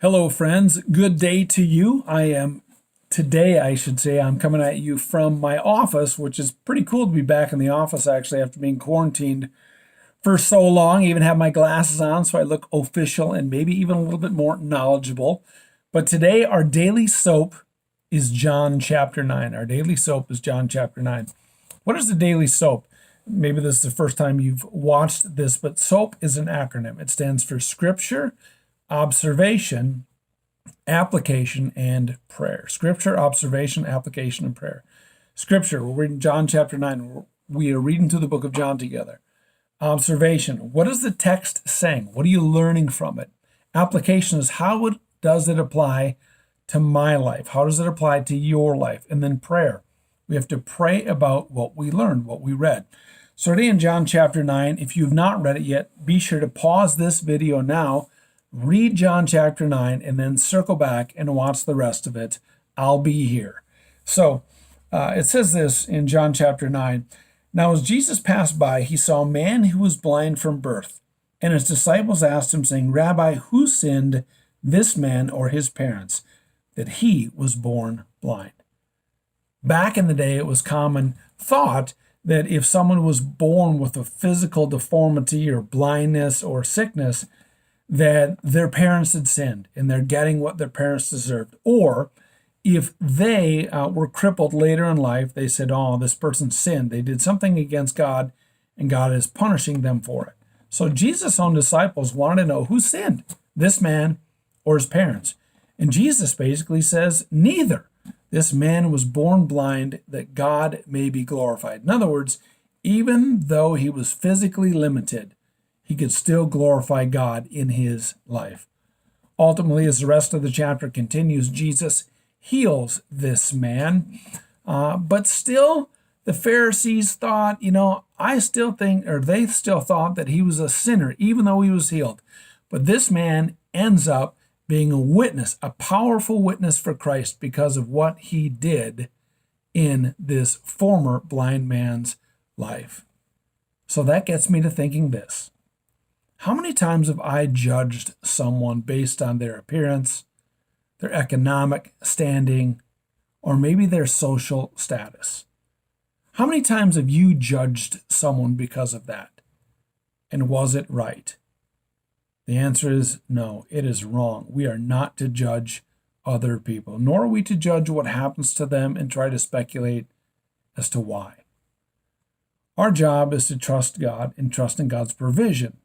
Hello, friends. Good day to you. I'm coming at you from my office, which is pretty cool to be back in the office actually after being quarantined for so long. I even have my glasses on so I look official and maybe even a little bit more knowledgeable. But today, our daily soap is John chapter 9. Our daily soap is John chapter 9. What is the daily soap? Maybe this is the first time you've watched this, but SOAP is an acronym. It stands for Scripture, Observation, Application, and Prayer. Scripture, Observation, Application, and Prayer. Scripture, we're reading John chapter 9. We are reading through the book of John together. Observation, what is the text saying? What are you learning from it? Application is does it apply to my life? How does it apply to your life? And then prayer. We have to pray about what we learned, what we read. So today in John chapter 9, if you've not read it yet, be sure to pause this video now, read John chapter 9, and then circle back and watch the rest of it. I'll be here. So it says this in John chapter 9. Now as Jesus passed by, he saw a man who was blind from birth. And his disciples asked him, saying, Rabbi, who sinned, this man or his parents, that he was born blind? Back in the day, it was common thought that if someone was born with a physical deformity or blindness or sickness, that their parents had sinned and they're getting what their parents deserved. Or if they were crippled later in life, they said, oh, this person sinned. They did something against God and God is punishing them for it. So Jesus' own disciples wanted to know who sinned, this man or his parents. And Jesus basically says, neither. This man was born blind that God may be glorified. In other words, even though he was physically limited, he could still glorify God in his life. Ultimately, as the rest of the chapter continues, Jesus heals this man. But still, the Pharisees thought, they still thought that he was a sinner, even though he was healed. But this man ends up being a witness, a powerful witness for Christ because of what he did in this former blind man's life. So that gets me to thinking this. How many times have I judged someone based on their appearance, their economic standing, or maybe their social status? How many times have you judged someone because of that? And was it right? The answer is no, it is wrong. We are not to judge other people, nor are we to judge what happens to them and try to speculate as to why. Our job is to trust God and trust in God's provision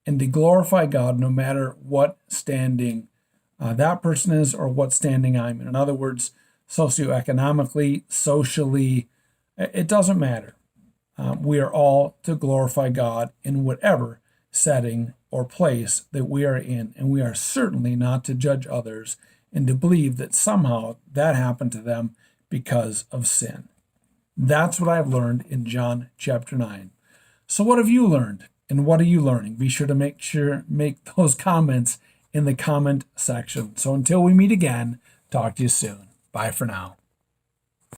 and to glorify God no matter what standing that person is or what standing I'm in. In other words, socioeconomically, socially, it doesn't matter. We are all to glorify God in whatever setting or place that we are in, and we are certainly not to judge others and to believe that somehow that happened to them because of sin. That's what I've learned in John chapter 9. So what have you learned, and what are you learning? Be sure to make those comments in the comment section. So until we meet again, talk to you soon. Bye for now.